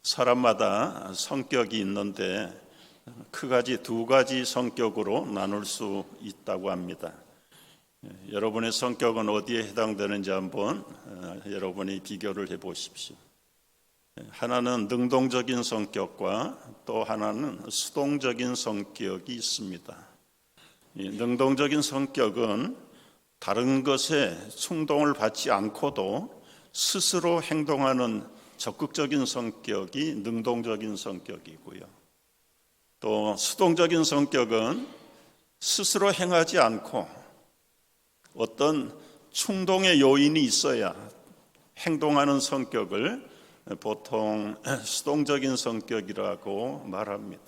사람마다 성격이 있는데 크가지 두 가지 성격으로 나눌 수 있다고 합니다. 여러분의 성격은 어디에 해당되는지 한번 여러분이 비교를 해 보십시오. 하나는 능동적인 성격과 또 하나는 수동적인 성격이 있습니다. 능동적인 성격은 다른 것에 충동을 받지 않고도 스스로 행동하는 적극적인 성격이 능동적인 성격이고요. 또 수동적인 성격은 스스로 행하지 않고 어떤 충동의 요인이 있어야 행동하는 성격을 보통 수동적인 성격이라고 말합니다.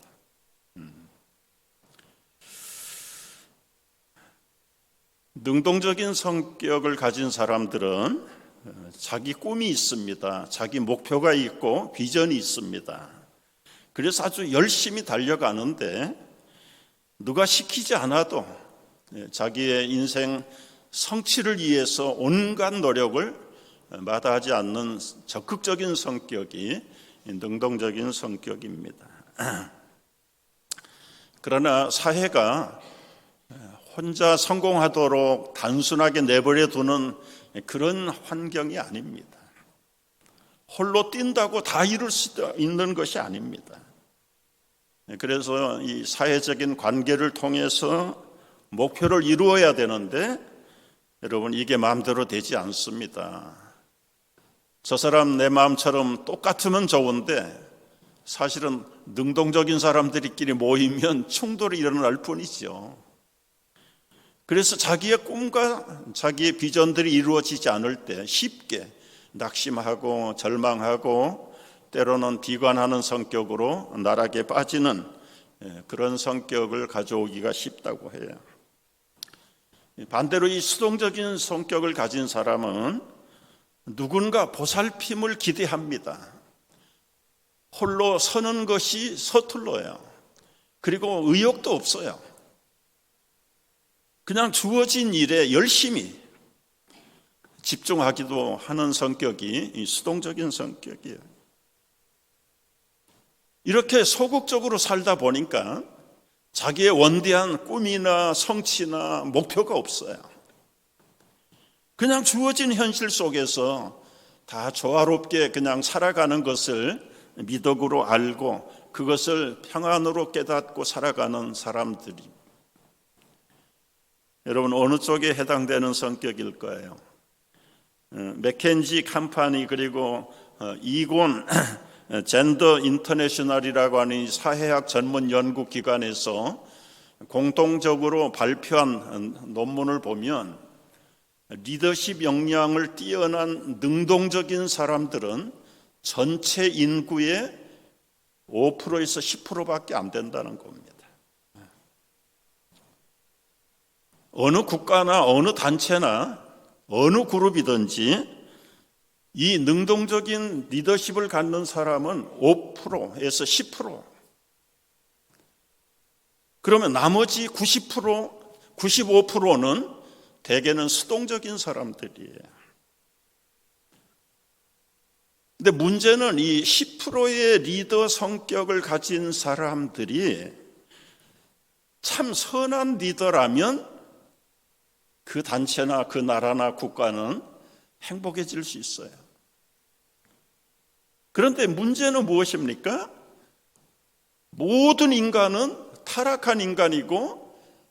능동적인 성격을 가진 사람들은 자기 꿈이 있습니다. 자기 목표가 있고 비전이 있습니다. 그래서 아주 열심히 달려가는데 누가 시키지 않아도 자기의 인생 성취를 위해서 온갖 노력을 마다하지 않는 적극적인 성격이 능동적인 성격입니다. 그러나 사회가 혼자 성공하도록 단순하게 내버려 두는 그런 환경이 아닙니다. 홀로 뛴다고 다 이룰 수 있는 것이 아닙니다. 그래서 이 사회적인 관계를 통해서 목표를 이루어야 되는데 여러분 이게 마음대로 되지 않습니다. 저 사람 내 마음처럼 똑같으면 좋은데 사실은 능동적인 사람들끼리 모이면 충돌이 일어날 뿐이죠. 그래서 자기의 꿈과 자기의 비전들이 이루어지지 않을 때 쉽게 낙심하고 절망하고 때로는 비관하는 성격으로 나락에 빠지는 그런 성격을 가져오기가 쉽다고 해요. 반대로 이 수동적인 성격을 가진 사람은 누군가 보살핌을 기대합니다. 홀로 서는 것이 서툴러요. 그리고 의욕도 없어요. 그냥 주어진 일에 열심히 집중하기도 하는 성격이 이 수동적인 성격이에요. 이렇게 소극적으로 살다 보니까 자기의 원대한 꿈이나 성취나 목표가 없어요. 그냥 주어진 현실 속에서 다 조화롭게 그냥 살아가는 것을 미덕으로 알고 그것을 평안으로 깨닫고 살아가는 사람들이 여러분 어느 쪽에 해당되는 성격일 거예요? 맥켄지 컴퍼니 그리고 이곤 젠더 인터내셔널이라고 하는 사회학 전문 연구기관에서 공통적으로 발표한 논문을 보면 리더십 역량을 뛰어난 능동적인 사람들은 전체 인구의 5%에서 10%밖에 안 된다는 겁니다. 어느 국가나 어느 단체나 어느 그룹이든지 이 능동적인 리더십을 갖는 사람은 5%에서 10%. 그러면 나머지 90%, 95%는 대개는 수동적인 사람들이에요. 근데 문제는 이 10%의 리더 성격을 가진 사람들이 참 선한 리더라면 그 단체나 그 나라나 국가는 행복해질 수 있어요. 그런데 문제는 무엇입니까? 모든 인간은 타락한 인간이고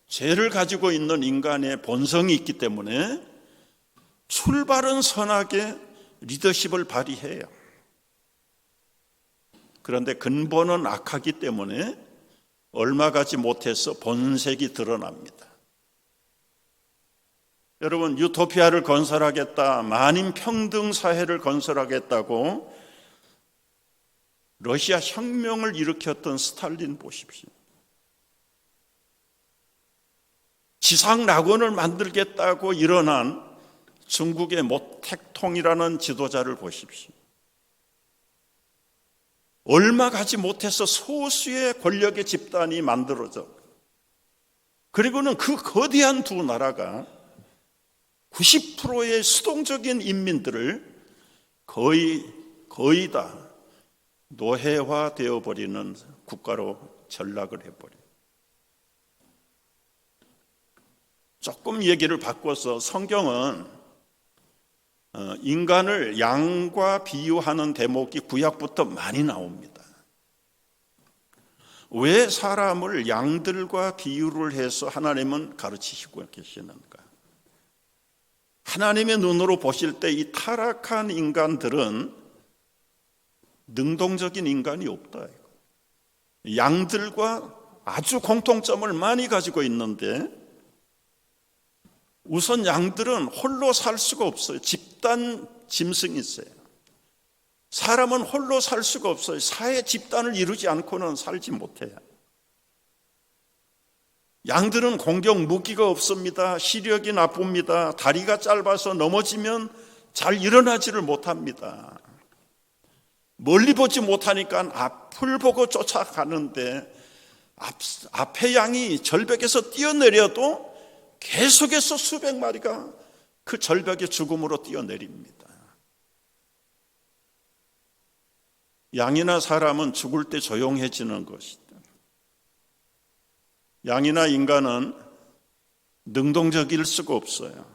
죄를 가지고 있는 인간의 본성이 있기 때문에 출발은 선하게 리더십을 발휘해요. 그런데 근본은 악하기 때문에 얼마 가지 못해서 본색이 드러납니다. 여러분 유토피아를 건설하겠다, 만인 평등 사회를 건설하겠다고 러시아 혁명을 일으켰던 스탈린 보십시오. 지상 낙원을 만들겠다고 일어난 중국의 모택통이라는 지도자를 보십시오. 얼마 가지 못해서 소수의 권력의 집단이 만들어져 그리고는 그 거대한 두 나라가 90%의 수동적인 인민들을 거의 다 노예화 되어버리는 국가로 전락을 해버려요. 조금 얘기를 바꿔서 성경은 인간을 양과 비유하는 대목이 구약부터 많이 나옵니다. 왜 사람을 양들과 비유를 해서 하나님은 가르치시고 계시는가? 하나님의 눈으로 보실 때 이 타락한 인간들은 능동적인 인간이 없다. 양들과 아주 공통점을 많이 가지고 있는데, 우선 양들은 홀로 살 수가 없어요. 집단 짐승이 있어요. 사람은 홀로 살 수가 없어요. 사회 집단을 이루지 않고는 살지 못해요. 양들은 공격 무기가 없습니다. 시력이 나쁩니다. 다리가 짧아서 넘어지면 잘 일어나지를 못합니다. 멀리 보지 못하니까 앞을 보고 쫓아가는데 앞에 양이 절벽에서 뛰어내려도 계속해서 수백 마리가 그 절벽의 죽음으로 뛰어내립니다. 양이나 사람은 죽을 때 조용해지는 것이다. 양이나 인간은 능동적일 수가 없어요.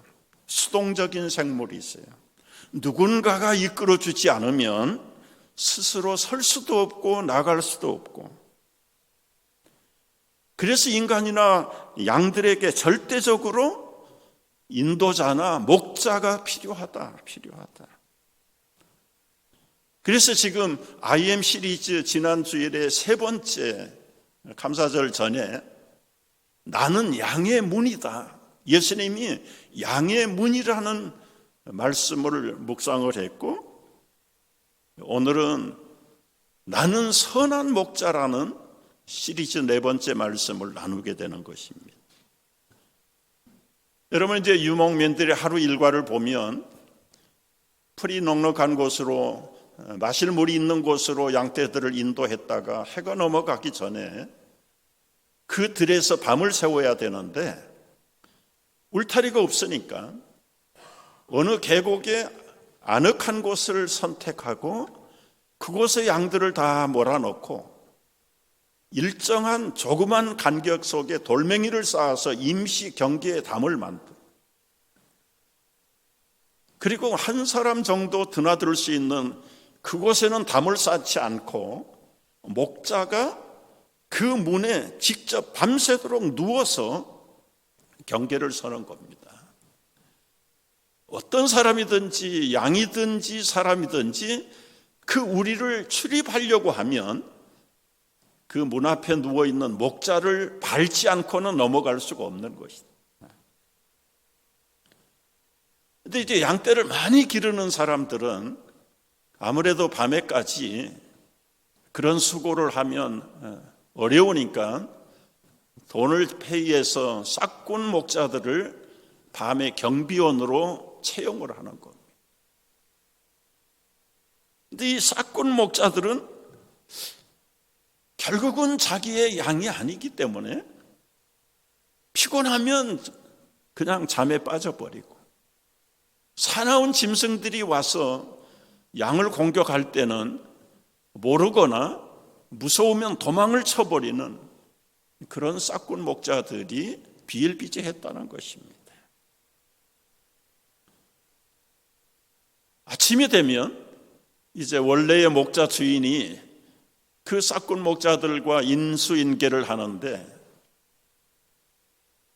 수동적인 생물이 있어요. 누군가가 이끌어주지 않으면 스스로 설 수도 없고 나갈 수도 없고, 그래서 인간이나 양들에게 절대적으로 인도자나 목자가 필요하다. 그래서 지금 IM 시리즈 지난 주일에 세 번째 감사절 전에 나는 양의 문이다. 예수님이 양의 문이라는 말씀을 묵상을 했고, 오늘은 나는 선한 목자라는 시리즈 네 번째 말씀을 나누게 되는 것입니다. 여러분, 이제 유목민들의 하루 일과를 보면 풀이 넉넉한 곳으로, 마실 물이 있는 곳으로 양떼들을 인도했다가 해가 넘어가기 전에 그 들에서 밤을 새워야 되는데 울타리가 없으니까 어느 계곡에 아늑한 곳을 선택하고 그곳에 양들을 다 몰아넣고 일정한 조그만 간격 속에 돌멩이를 쌓아서 임시 경계의 담을 만들고, 그리고 한 사람 정도 드나들 수 있는 그곳에는 담을 쌓지 않고 목자가 그 문에 직접 밤새도록 누워서 경계를 서는 겁니다. 어떤 사람이든지 양이든지 사람이든지 그 우리를 출입하려고 하면 그 문 앞에 누워있는 목자를 밟지 않고는 넘어갈 수가 없는 것이다. 근데 이제 양떼를 많이 기르는 사람들은 아무래도 밤에까지 그런 수고를 하면 어려우니까 돈을 페이해서 싹군 목자들을 밤에 경비원으로 채용을 하는 겁니다. 근데 이 싹군 목자들은 결국은 자기의 양이 아니기 때문에 피곤하면 그냥 잠에 빠져버리고, 사나운 짐승들이 와서 양을 공격할 때는 모르거나 무서우면 도망을 쳐버리는 그런 싹군 목자들이 비일비재했다는 것입니다. 아침이 되면 이제 원래의 목자 주인이 그 싹군 목자들과 인수인계를 하는데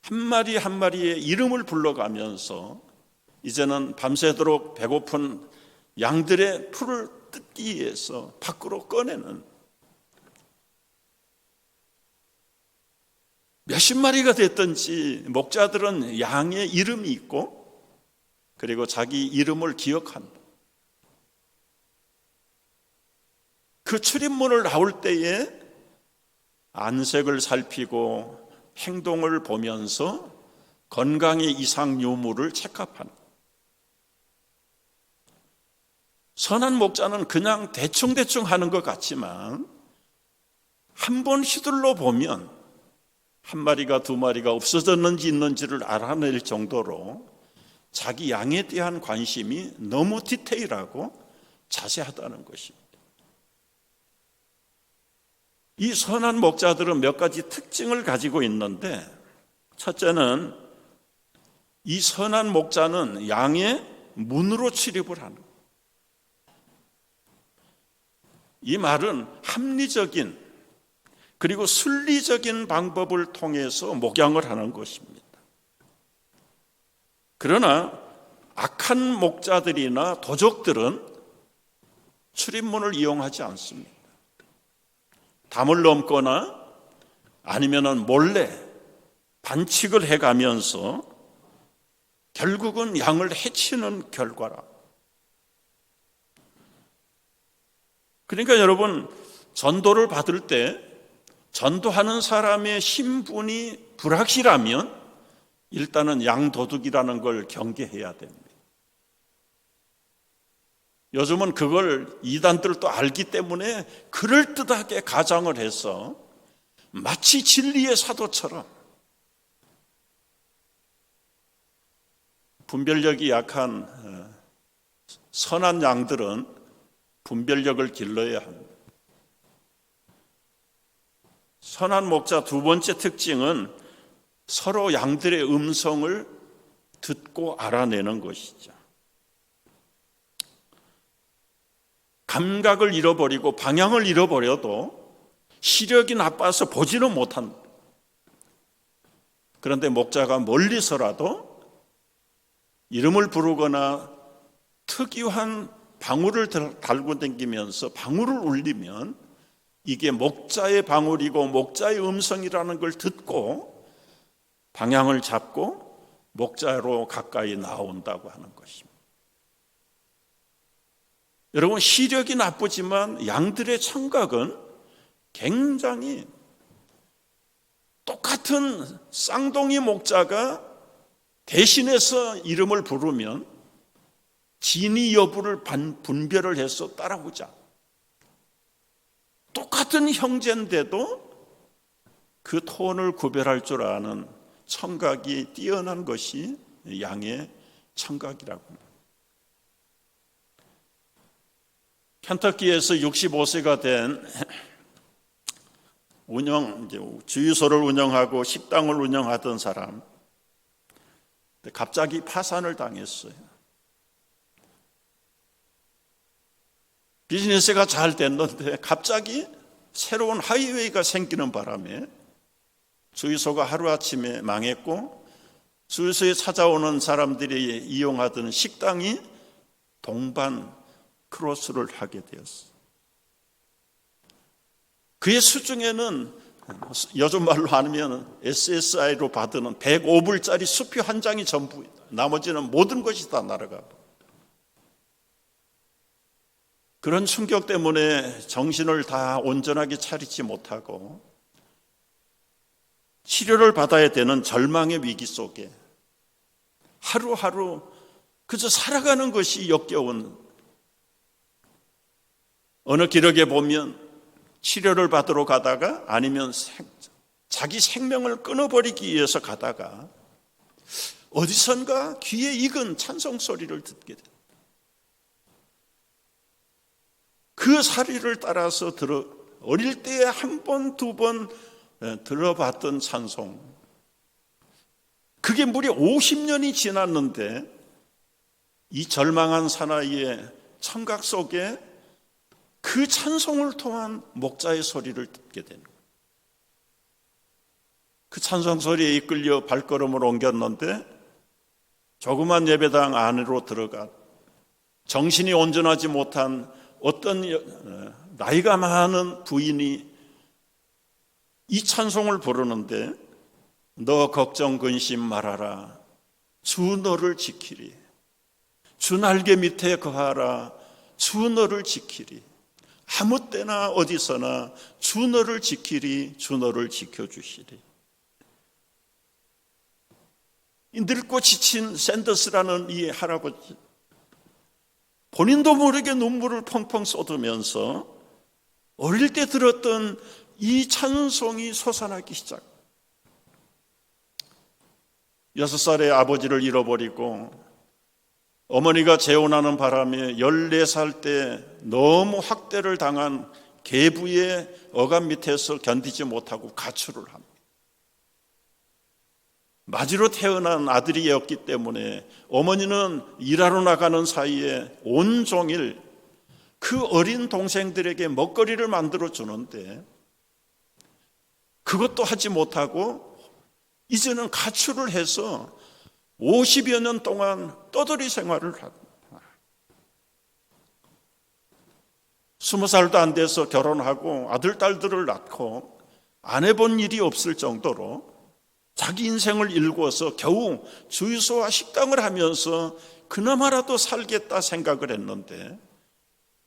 한 마리 한 마리의 이름을 불러가면서 이제는 밤새도록 배고픈 양들의 풀을 뜯기 위해서 밖으로 꺼내는, 몇십 마리가 됐든지 목자들은 양의 이름이 있고 그리고 자기 이름을 기억한다. 그 출입문을 나올 때에 안색을 살피고 행동을 보면서 건강의 이상 유무를 체크합한다. 선한 목자는 그냥 대충대충 하는 것 같지만 한 번 휘둘러 보면 한 마리가 두 마리가 없어졌는지 있는지를 알아낼 정도로 자기 양에 대한 관심이 너무 디테일하고 자세하다는 것입니다. 이 선한 목자들은 몇 가지 특징을 가지고 있는데, 첫째는 이 선한 목자는 양의 문으로 출입을 하는 거예요. 이 말은 합리적인 그리고 순리적인 방법을 통해서 목양을 하는 것입니다. 그러나 악한 목자들이나 도적들은 출입문을 이용하지 않습니다. 담을 넘거나 아니면 몰래 반칙을 해가면서 결국은 양을 해치는 결과라. 그러니까 여러분, 전도를 받을 때 전도하는 사람의 신분이 불확실하면 일단은 양도둑이라는 걸 경계해야 됩니다. 요즘은 그걸 이단들도 알기 때문에 그럴듯하게 가장을 해서 마치 진리의 사도처럼 분별력이 약한 선한 양들은 분별력을 길러야 합니다. 선한 목자 두 번째 특징은 서로 양들의 음성을 듣고 알아내는 것이죠. 감각을 잃어버리고 방향을 잃어버려도 시력이 나빠서 보지는 못한다. 그런데 목자가 멀리서라도 이름을 부르거나 특이한 방울을 달고 다니면서 방울을 울리면 이게 목자의 방울이고 목자의 음성이라는 걸 듣고 방향을 잡고 목자로 가까이 나온다고 하는 것입니다. 여러분, 시력이 나쁘지만 양들의 청각은 굉장히 똑같은 쌍둥이 목자가 대신해서 이름을 부르면 진위 여부를 분별을 해서 따라오자. 똑같은 형제인데도 그 톤을 구별할 줄 아는 청각이 뛰어난 것이 양의 청각이라고 합니다. 켄터키에서 65세가 된 주유소를 운영하고 식당을 운영하던 사람, 갑자기 파산을 당했어요. 비즈니스가 잘 됐는데 갑자기 새로운 하이웨이가 생기는 바람에 주유소가 하루아침에 망했고, 주유소에 찾아오는 사람들이 이용하던 식당이 동반 크로스를 하게 되었어요. 그의 수중에는 요즘 말로 하면 SSI로 받는 105불짜리 수표 한 장이 전부, 나머지는 모든 것이 다 날아가고, 그런 충격 때문에 정신을 다 온전하게 차리지 못하고 치료를 받아야 되는 절망의 위기 속에 하루하루 그저 살아가는 것이 역겨운, 어느 기록에 보면 치료를 받으러 가다가 아니면 자기 생명을 끊어버리기 위해서 가다가 어디선가 귀에 익은 찬송 소리를 듣게 됩니다. 그 사리를 따라서 어릴 때에 한 번, 두 번 들어봤던 찬송, 그게 무려 50년이 지났는데 이 절망한 사나이의 청각 속에 그 찬송을 통한 목자의 소리를 듣게 되는 거예요. 그 찬송 소리에 이끌려 발걸음을 옮겼는데 조그만 예배당 안으로 들어가 정신이 온전하지 못한 어떤 나이가 많은 부인이 이 찬송을 부르는데, 너 걱정 근심 말아라, 주 너를 지키리, 주 날개 밑에 거하라, 주 너를 지키리, 아무 때나 어디서나 주 너를 지키리, 주 너를 지켜주시리. 이 늙고 지친 샌더스라는 이 할아버지, 본인도 모르게 눈물을 펑펑 쏟으면서 어릴 때 들었던 이 찬송이 솟아나기 시작. 6살의 아버지를 잃어버리고 어머니가 재혼하는 바람에 14살 때 너무 학대를 당한 계부의 억압 밑에서 견디지 못하고 가출을 합니다. 마지로 태어난 아들이었기 때문에 어머니는 일하러 나가는 사이에 온종일 그 어린 동생들에게 먹거리를 만들어 주는데 그것도 하지 못하고 이제는 가출을 해서 50여 년 동안 떠돌이 생활을 합니다. 20살도 안 돼서 결혼하고 아들, 딸들을 낳고 안 해본 일이 없을 정도로 자기 인생을 일궈서 겨우 주유소와 식당을 하면서 그나마라도 살겠다 생각을 했는데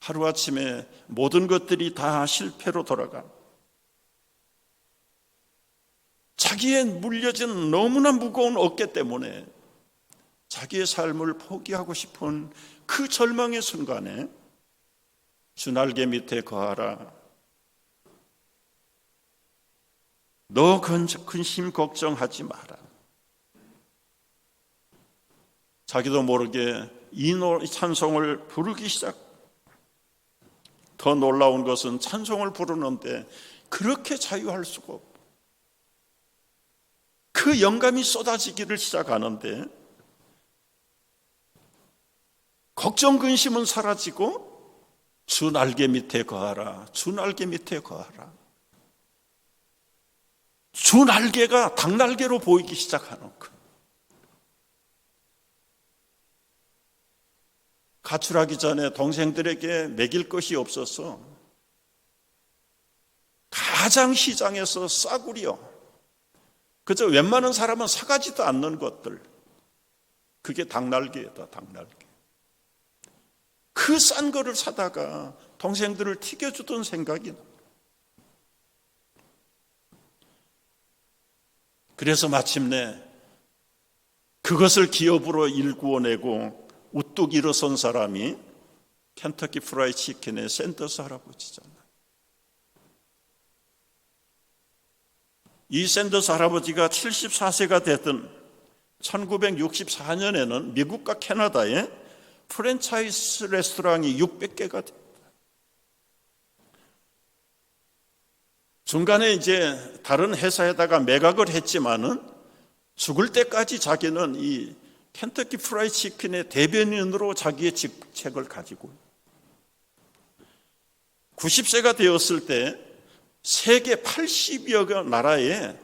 하루아침에 모든 것들이 다 실패로 돌아가 자기의 물려진 너무나 무거운 어깨 때문에 자기의 삶을 포기하고 싶은 그 절망의 순간에 주 날개 밑에 거하라. 너 근심 걱정하지 마라. 자기도 모르게 이 찬송을 부르기 시작. 더 놀라운 것은 찬송을 부르는데 그렇게 자유할 수가 없고 그 영감이 쏟아지기를 시작하는데 걱정 근심은 사라지고 주 날개 밑에 거하라. 주 날개 밑에 거하라. 주 날개가 닭날개로 보이기 시작하는 것. 가출하기 전에 동생들에게 먹일 것이 없어서 가장 시장에서 싸구려, 그저 웬만한 사람은 사가지도 않는 것들, 그게 닭날개다, 닭날개. 그 싼 거를 사다가 동생들을 튀겨주던 생각이 나. 그래서 마침내 그것을 기업으로 일구어내고 우뚝 일어선 사람이 켄터키 프라이 치킨의 샌더스 할아버지잖아요. 이 샌더스 할아버지가 74세가 되던 1964년에는 미국과 캐나다에 프랜차이즈 레스토랑이 600개가 됐다. 중간에 이제 다른 회사에다가 매각을 했지만은 죽을 때까지 자기는 이 켄터키 프라이 치킨의 대변인으로 자기의 직책을 가지고 90세가 되었을 때 세계 80여 개 나라에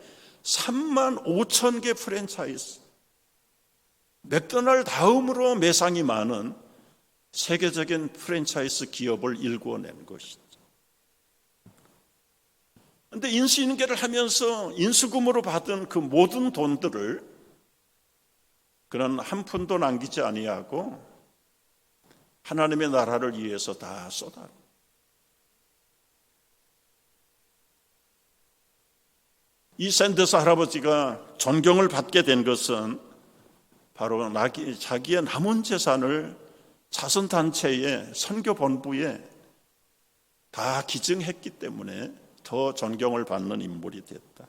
3만 5천 개 프랜차이즈, 맥도날드 다음으로 매상이 많은 세계적인 프랜차이즈 기업을 일구어낸 것이죠. 그런데 인수인계를 하면서 인수금으로 받은 그 모든 돈들을 그는 한 푼도 남기지 아니하고 하나님의 나라를 위해서 다 쏟아. 이 샌더스 할아버지가 존경을 받게 된 것은 바로 자기의 남은 재산을 자선단체의 선교본부에 다 기증했기 때문에 더 존경을 받는 인물이 됐다.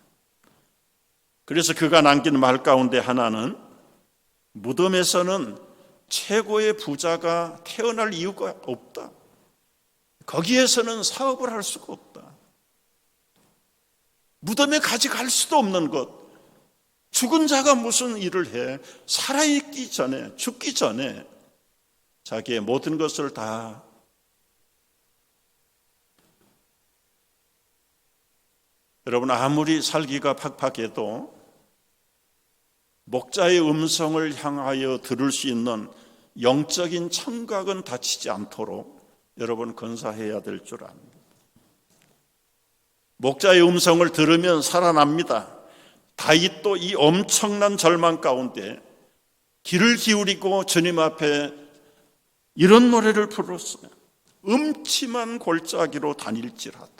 그래서 그가 남긴 말 가운데 하나는 무덤에서는 최고의 부자가 태어날 이유가 없다. 거기에서는 사업을 할 수가 없다. 무덤에 가져갈 수도 없는 것. 죽은 자가 무슨 일을 해? 살아있기 전에, 죽기 전에 자기의 모든 것을 다 여러분, 아무리 살기가 팍팍해도 목자의 음성을 향하여 들을 수 있는 영적인 청각은 다치지 않도록 여러분 건사해야 될 줄 압니다. 목자의 음성을 들으면 살아납니다. 다윗도 이 엄청난 절망 가운데 귀를 기울이고 주님 앞에 이런 노래를 불렀어요. 음침한 골짜기로 다닐지라도,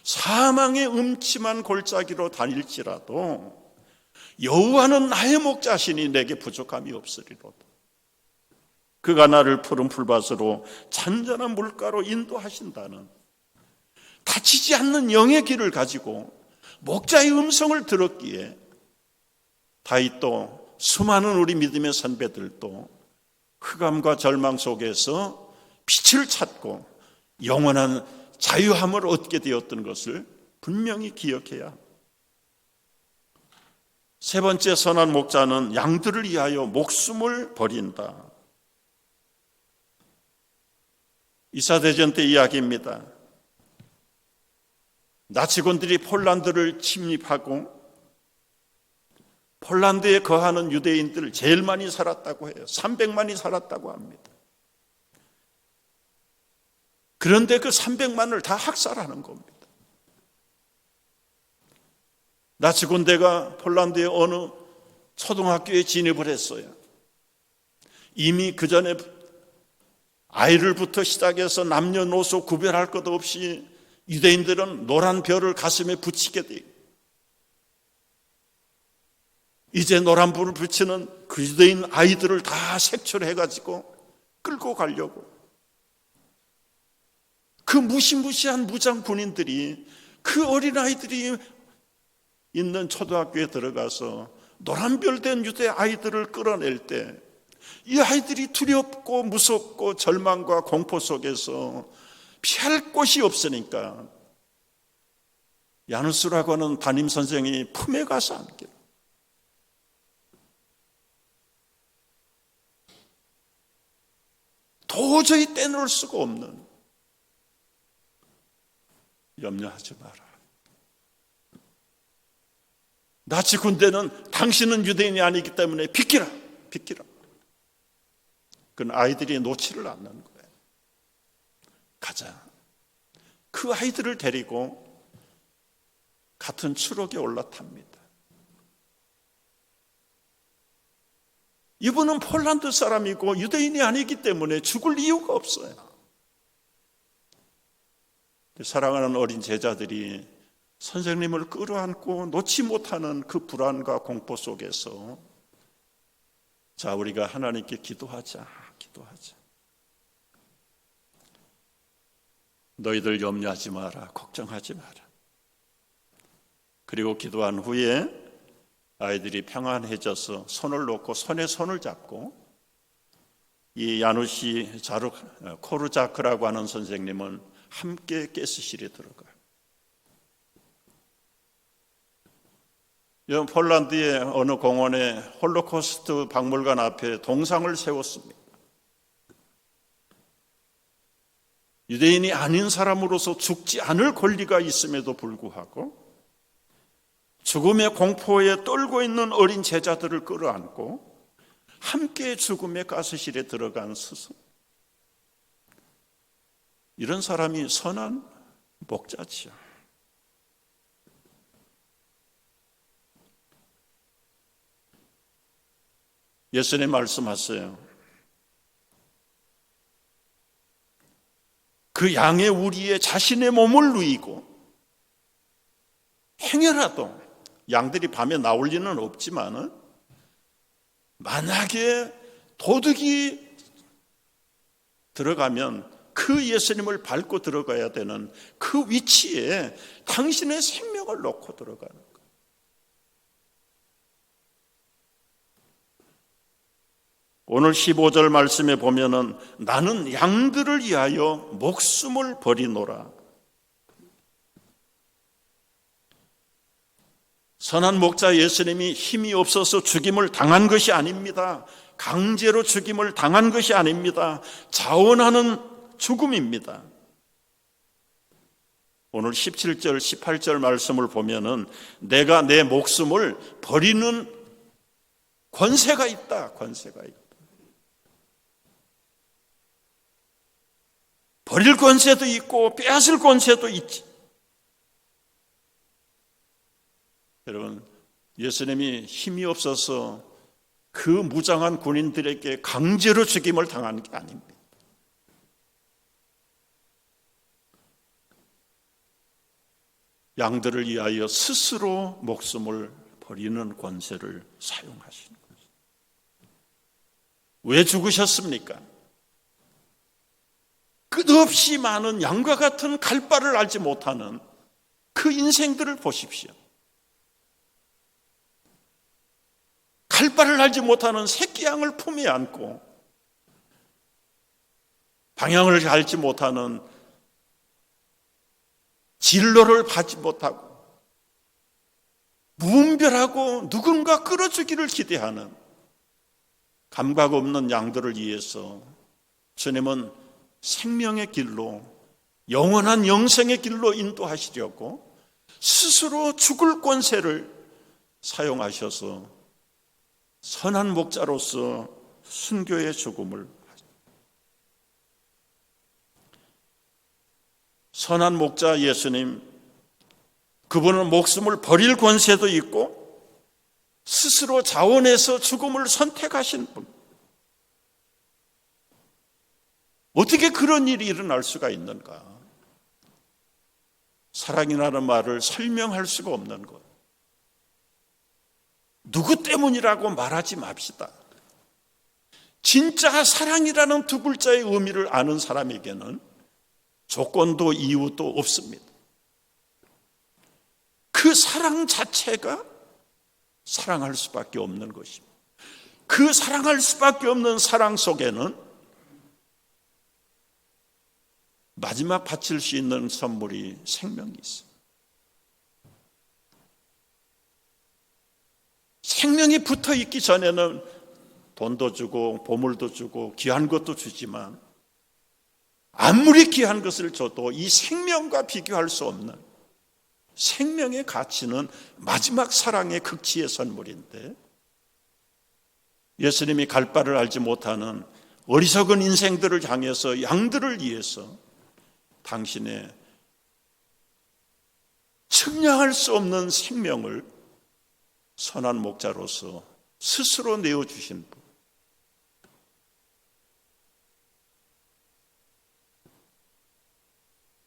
사망의 음침한 골짜기로 다닐지라도 여호와는 나의 목자시니 내게 부족함이 없으리로다. 그가 나를 푸른 풀밭으로 잔잔한 물가로 인도하신다는 다치지 않는 영의 길을 가지고 목자의 음성을 들었기에 다윗도 수많은 우리 믿음의 선배들도 흑암과 절망 속에서 빛을 찾고 영원한 자유함을 얻게 되었던 것을 분명히 기억해야 합니다. 세 번째 선한 목자는 양들을 위하여 목숨을 버린다. 이사대전 때 이야기입니다. 나치군들이 폴란드를 침입하고 폴란드에 거하는 유대인들 제일 많이 살았다고 해요. 300만이 살았다고 합니다. 그런데 그 300만을 다 학살하는 겁니다. 나치 군대가 폴란드의 어느 초등학교에 진입을 했어요. 이미 그 전에 아이들부터 시작해서 남녀노소 구별할 것 없이 유대인들은 노란 별을 가슴에 붙이게 돼요. 이제 노란 불을 붙이는 그 유대인 아이들을 다 색출해가지고 끌고 가려고. 그 무시무시한 무장 군인들이 그 어린아이들이 있는 초등학교에 들어가서 노란별된 유대 아이들을 끌어낼 때 이 아이들이 두렵고 무섭고 절망과 공포 속에서 피할 곳이 없으니까 야누스라고 하는 담임선생이 품에 가서 안겨. 도저히 떼놓을 수가 없는. 염려하지 마라. 나치 군대는 당신은 유대인이 아니기 때문에 비키라. 그건 아이들이 놓지를 않는 거예요. 가자. 그 아이들을 데리고 같은 추록에 올라탑니다. 이분은 폴란드 사람이고 유대인이 아니기 때문에 죽을 이유가 없어요. 사랑하는 어린 제자들이 선생님을 끌어안고 놓지 못하는 그 불안과 공포 속에서 자, 우리가 하나님께 기도하자. 너희들 염려하지 마라. 걱정하지 마라. 그리고 기도한 후에 아이들이 평안해져서 손을 놓고 손에 손을 잡고 이 야누시 코르자크라고 하는 선생님은 함께 가스실에 들어가요. 폴란드의 어느 공원에 홀로코스트 박물관 앞에 동상을 세웠습니다. 유대인이 아닌 사람으로서 죽지 않을 권리가 있음에도 불구하고 죽음의 공포에 떨고 있는 어린 제자들을 끌어안고 함께 죽음의 가스실에 들어간 스승. 이런 사람이 선한 목자지요. 예수님 말씀하세요. 그 양의 우리에 자신의 몸을 누이고 행여라도 양들이 밤에 나올 리는 없지만은 만약에 도둑이 들어가면 그 예수님을 밟고 들어가야 되는 그 위치에 당신의 생명을 놓고 들어가는 거예요. 오늘 15절 말씀에 보면은 나는 양들을 위하여 목숨을 버리노라. 선한 목자 예수님이 힘이 없어서 죽임을 당한 것이 아닙니다. 강제로 죽임을 당한 것이 아닙니다. 자원하는 죽음입니다. 오늘 17절, 18절 말씀을 보면은 내가 내 목숨을 버리는 권세가 있다. 버릴 권세도 있고 빼앗을 권세도 있지. 여러분, 예수님이 힘이 없어서 그 무장한 군인들에게 강제로 죽임을 당한 게 아닙니다. 양들을 위하여 스스로 목숨을 버리는 권세를 사용하시는 거죠. 왜 죽으셨습니까? 끝없이 많은 양과 같은 갈 바를 알지 못하는 그 인생들을 보십시오. 갈 바를 알지 못하는 새끼 양을 품에 안고 방향을 알지 못하는 진로를 받지 못하고 무분별하고 누군가 끌어주기를 기대하는 감각 없는 양들을 위해서 주님은 생명의 길로, 영원한 영생의 길로 인도하시려고 스스로 죽을 권세를 사용하셔서 선한 목자로서 순교의 죽음을, 선한 목자 예수님, 그분은 목숨을 버릴 권세도 있고 스스로 자원해서 죽음을 선택하신 분. 어떻게 그런 일이 일어날 수가 있는가? 사랑이라는 말을 설명할 수가 없는 것. 누구 때문이라고 말하지 맙시다. 진짜 사랑이라는 두 글자의 의미를 아는 사람에게는 조건도 이유도 없습니다. 그 사랑 자체가 사랑할 수밖에 없는 것입니다. 그 사랑할 수밖에 없는 사랑 속에는 마지막 바칠 수 있는 선물이 생명이 있어요. 생명이 붙어 있기 전에는 돈도 주고 보물도 주고 귀한 것도 주지만 아무리 귀한 것을 줘도 이 생명과 비교할 수 없는 생명의 가치는 마지막 사랑의 극치의 선물인데, 예수님이 갈 바를 알지 못하는 어리석은 인생들을 향해서 양들을 위해서 당신의 측량할 수 없는 생명을 선한 목자로서 스스로 내어주신 분.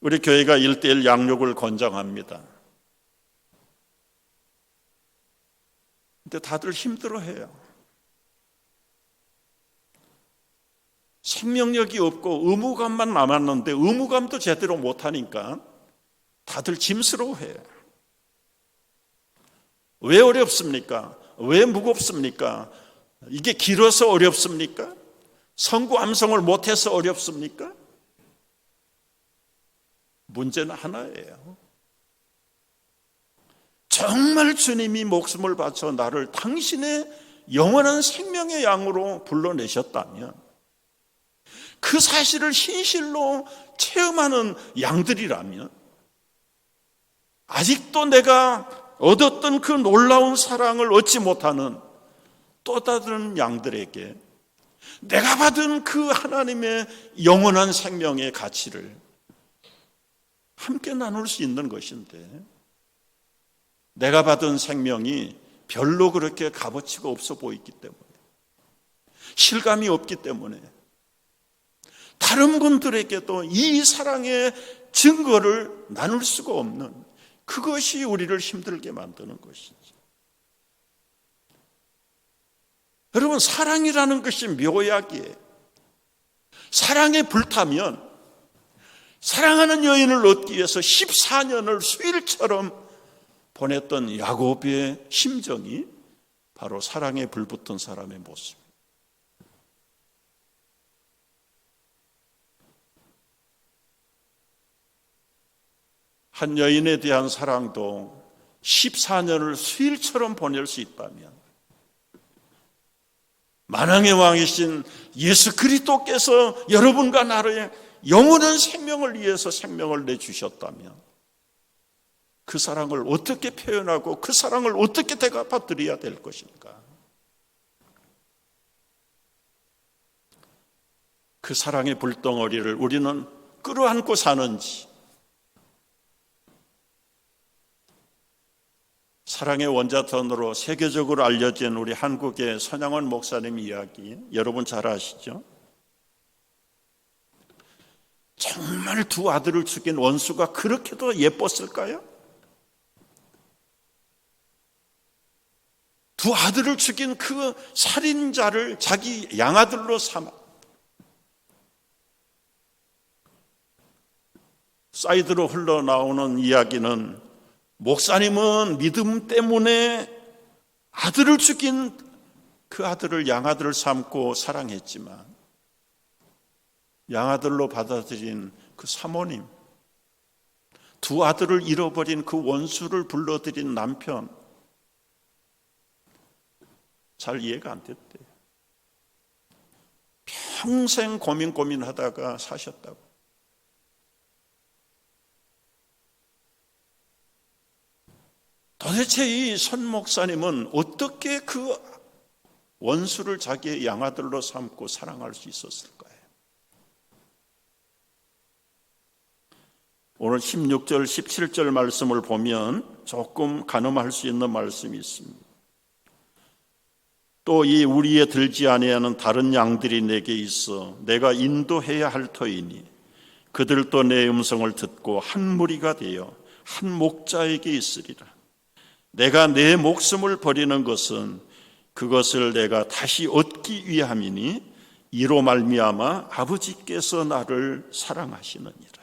우리 교회가 1:1 양육을 권장합니다. 근데 다들 힘들어해요. 생명력이 없고 의무감만 남았는데 의무감도 제대로 못하니까 다들 짐스러워해요. 왜 어렵습니까? 왜 무겁습니까? 이게 길어서 어렵습니까? 성구 암송을 못해서 어렵습니까? 문제는 하나예요. 정말 주님이 목숨을 바쳐 나를 당신의 영원한 생명의 양으로 불러내셨다면, 그 사실을 신실로 체험하는 양들이라면, 아직도 내가 얻었던 그 놀라운 사랑을 얻지 못하는 또 다른 양들에게 내가 받은 그 하나님의 영원한 생명의 가치를 함께 나눌 수 있는 것인데, 내가 받은 생명이 별로 그렇게 값어치가 없어 보이기 때문에, 실감이 없기 때문에 다른 분들에게도 이 사랑의 증거를 나눌 수가 없는, 그것이 우리를 힘들게 만드는 것이죠. 여러분, 사랑이라는 것이 묘약이에요. 사랑에 불타면 사랑하는 여인을 얻기 위해서 14년을 수일처럼 보냈던 야곱의 심정이 바로 사랑에 불붙은 사람의 모습입니다. 한 여인에 대한 사랑도 14년을 수일처럼 보낼 수 있다면, 만왕의 왕이신 예수 그리스도께서 여러분과 나의 영원한 생명을 위해서 생명을 내주셨다면, 그 사랑을 어떻게 표현하고 그 사랑을 어떻게 대갚아 드려야 될 것인가? 그 사랑의 불덩어리를 우리는 끌어안고 사는지, 사랑의 원자탄으로 세계적으로 알려진 우리 한국의 선양원 목사님 이야기 여러분 잘 아시죠? 정말 두 아들을 죽인 원수가 그렇게도 예뻤을까요? 두 아들을 죽인 그 살인자를 자기 양아들로 삼아 사이드로 흘러나오는 이야기는, 목사님은 믿음 때문에 아들을 죽인 그 아들을 양아들을 삼고 사랑했지만, 양아들로 받아들인 그 사모님, 두 아들을 잃어버린 그 원수를 불러들인 남편, 잘 이해가 안 됐대요. 평생 고민하다가 사셨다고. 도대체 이 선 목사님은 어떻게 그 원수를 자기의 양아들로 삼고 사랑할 수 있었을까요? 오늘 16절, 17절 말씀을 보면 조금 가늠할 수 있는 말씀이 있습니다. 또 이 우리에 들지 아니하는 다른 양들이 내게 있어 내가 인도해야 할 터이니 그들도 내 음성을 듣고 한 무리가 되어 한 목자에게 있으리라. 내가 내 목숨을 버리는 것은 그것을 내가 다시 얻기 위함이니 이로 말미암아 아버지께서 나를 사랑하시느니라.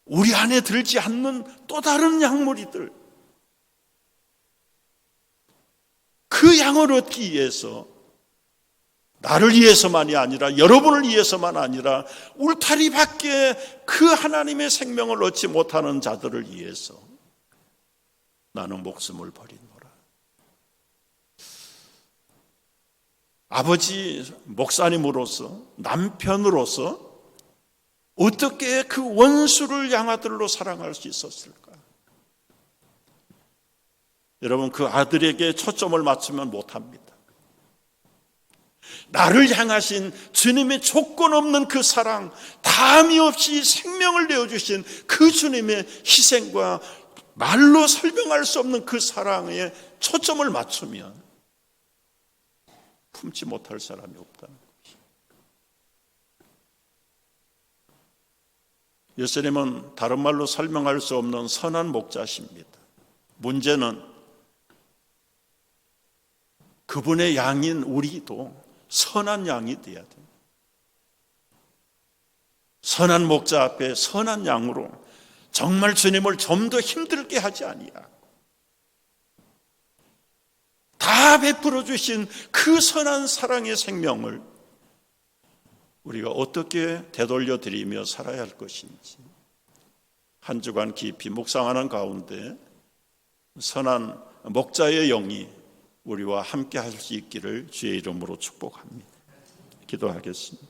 우리 안에 들지 않는 또 다른 양무리들, 그 양을 얻기 위해서 나를 위해서만이 아니라 여러분을 위해서만 아니라 울타리 밖에 그 하나님의 생명을 얻지 못하는 자들을 위해서 나는 목숨을 버리노라. 아버지 목사님으로서, 남편으로서 어떻게 그 원수를 양아들로 사랑할 수 있었을까? 여러분, 그 아들에게 초점을 맞추면 못합니다. 나를 향하신 주님의 조건 없는 그 사랑, 다함이 없이 생명을 내어주신 그 주님의 희생과 말로 설명할 수 없는 그 사랑에 초점을 맞추면 품지 못할 사람이 없다는 것이죠. 예수님은 다른 말로 설명할 수 없는 선한 목자십니다. 문제는 그분의 양인 우리도 선한 양이 되어야 돼요. 선한 목자 앞에 선한 양으로 정말 주님을 좀 더 힘들게 하지 아니하고 다 베풀어 주신 그 선한 사랑의 생명을 우리가 어떻게 되돌려 드리며 살아야 할 것인지 한 주간 깊이 묵상하는 가운데 선한 목자의 영이 우리와 함께 할 수 있기를 주의 이름으로 축복합니다. 기도하겠습니다.